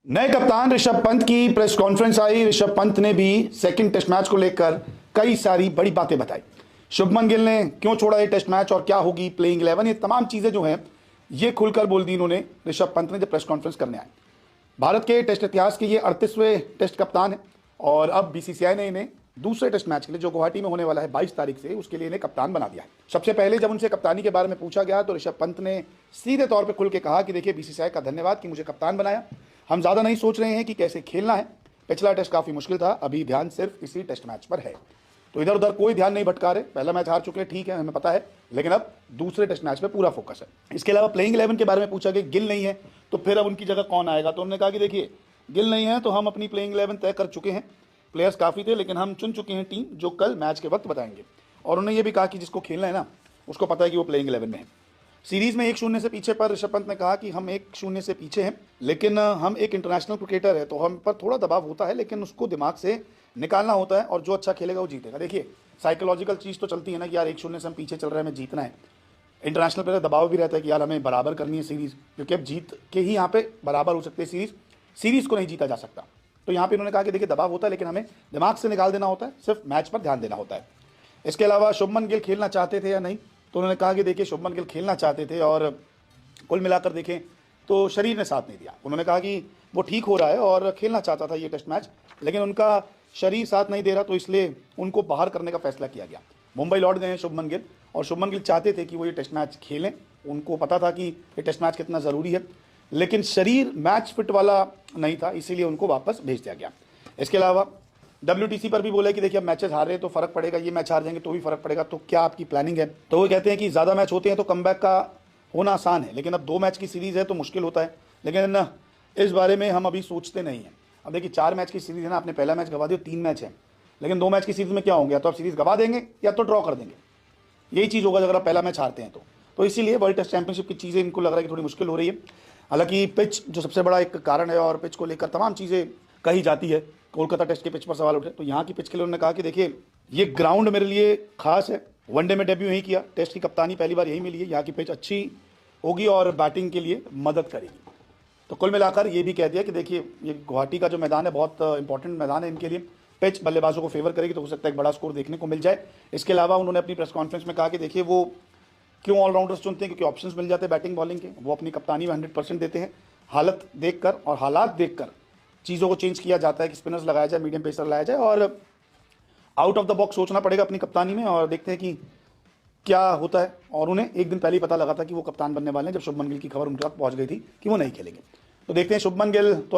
नए कप्तान ऋषभ पंत की प्रेस कॉन्फ्रेंस आई। ऋषभ पंत ने भी सेकंड टेस्ट मैच को लेकर कई सारी बड़ी बातें बताई। शुभमन गिल ने क्यों छोड़ा ये टेस्ट मैच और क्या होगी प्लेइंग 11, ये तमाम चीजें जो हैं ये खुलकर बोल दी इन्होंने ऋषभ पंत ने जब प्रेस कॉन्फ्रेंस करने आए। भारत के टेस्ट इतिहास के ये 38वें टेस्ट कप्तान है और अब बीसीसीआई ने इन्हें दूसरे टेस्ट मैच के लिए जो गुवाहाटी में होने वाला है 22 तारीख से, उसके लिए इन्हें कप्तान बना दिया है। सबसे पहले जब उनसे कप्तानी के बारे में पूछा गया तो ऋषभ पंत ने सीधे तौर पर खुल के कहा कि देखिए बीसीसीआई का धन्यवाद कि मुझे कप्तान बनाया। हम ज़्यादा नहीं सोच रहे हैं कि कैसे खेलना है। पिछला टेस्ट काफ़ी मुश्किल था, अभी ध्यान सिर्फ इसी टेस्ट मैच पर है। तो इधर उधर कोई ध्यान नहीं भटका रहे। पहला मैच हार चुके हैं, ठीक है, हमें पता है, लेकिन अब दूसरे टेस्ट मैच पे पूरा फोकस है। इसके अलावा प्लेइंग 11 के बारे में पूछा कि गिल नहीं है तो फिर अब उनकी जगह कौन आएगा, तो उन्होंने कहा कि देखिए गिल नहीं है तो हम अपनी प्लेइंग 11 तय कर चुके हैं। प्लेयर्स काफ़ी थे लेकिन हम चुन चुके हैं टीम जो कल मैच के वक्त बताएंगे। और उन्होंने ये भी कहा कि जिसको खेलना है ना उसको पता है कि वो प्लेइंग 11 में है। सीरीज में 1-0 से पीछे पर ऋषभ पंत ने कहा कि हम 1-0 से पीछे हैं, लेकिन हम एक इंटरनेशनल क्रिकेटर है तो हम पर थोड़ा दबाव होता है, लेकिन उसको दिमाग से निकालना होता है और जो अच्छा खेलेगा वो जीतेगा। देखिए साइकोलॉजिकल चीज़ तो चलती है ना कि यार 1-0 से हम पीछे चल रहे हैं, हमें जीतना है। इंटरनेशनल प्लेयर दबाव भी रहता है कि यार हमें बराबर करनी है सीरीज़, क्योंकि अब जीत के ही यहाँ पे बराबर हो सकते हैं सीरीज़ को नहीं जीता जा सकता। तो यहाँ पे इन्होंने कहा कि देखिए दबाव होता है लेकिन हमें दिमाग से निकाल देना होता है, सिर्फ मैच पर ध्यान देना होता है। इसके अलावा शुभमन गिल खेलना चाहते थे या नहीं, तो उन्होंने कहा कि देखिए शुभमन गिल खेलना चाहते थे और कुल मिलाकर देखें तो शरीर ने साथ नहीं दिया। उन्होंने कहा कि वो ठीक हो रहा है और खेलना चाहता था ये टेस्ट मैच, लेकिन उनका शरीर साथ नहीं दे रहा तो इसलिए उनको बाहर करने का फैसला किया गया। मुंबई लौट गए हैं शुभमन गिल और शुभमन गिल चाहते थे कि वो ये टेस्ट मैच खेलें। उनको पता था कि ये टेस्ट मैच कितना ज़रूरी है, लेकिन शरीर मैच फिट वाला नहीं था, इसीलिए उनको वापस भेज दिया गया। इसके अलावा WTC पर भी बोले कि देखिए अब मैचेस हार रहे हैं तो फर्क पड़ेगा, ये मैच हार जाएंगे तो भी फर्क पड़ेगा, तो क्या आपकी प्लानिंग है। तो वो कहते हैं कि ज़्यादा मैच होते हैं तो कमबैक का होना आसान है, लेकिन अब 2 मैच की सीरीज़ है तो मुश्किल होता है, लेकिन इस बारे में हम अभी सोचते नहीं हैं। अब देखिए 4 मैच की सीरीज़ है ना, आपने पहला मैच गवा दिया, 3 मैच है, लेकिन 2 मैच की सीरीज़ में क्या होंगे, या तो आप सीरीज़ गवा देंगे या तो ड्रॉ कर देंगे। यही चीज़ होगा अगर आप पहला मैच हारते हैं तो इसीलिए वर्ल्ड टेस्ट चैंपियनशिप की चीज़ें इनको लग रहा है कि थोड़ी मुश्किल हो रही है। हालांकि पिच जो सबसे बड़ा एक कारण है और पिच को लेकर तमाम चीज़ें कही जाती है। कोलकाता टेस्ट के पिच पर सवाल उठे तो यहाँ की पिच के लिए उन्होंने कहा कि देखिए ये ग्राउंड मेरे लिए खास है, वनडे में डेब्यू यहीं किया, टेस्ट की कप्तानी पहली बार यहीं मिली है, यहाँ की पिच अच्छी होगी और बैटिंग के लिए मदद करेगी। तो कुल मिलाकर ये भी कह दिया कि देखिए ये गुवाहाटी का जो मैदान है बहुत इंपॉर्टेंट मैदान है इनके लिए, पिच बल्लेबाजों को फेवर करेगी तो हो सकता है एक बड़ा स्कोर देखने को मिल जाए। इसके अलावा उन्होंने अपनी प्रेस कॉन्फ्रेंस में कहा कि देखिए वो क्यों ऑलराउंडर्स चुनते हैं, क्योंकि ऑप्शंस मिल जाते हैं बैटिंग बॉलिंग के, वो अपनी कप्तानी में 100% देते हैं। हालत देखकर और हालात देखकर चीज़ों को चेंज किया जाता है कि स्पिनर्स लगाया जाए, मीडियम पेसर लगाया जाए और आउट ऑफ द बॉक्स सोचना पड़ेगा अपनी कप्तानी में, और देखते हैं कि क्या होता है। और उन्हें एक दिन पहले ही पता लगा था कि वो कप्तान बनने वाले हैं जब शुभमन गिल की खबर उनके पास पहुंच गई थी कि वो नहीं खेलेंगे। तो देखते हैं शुभमन गिल तो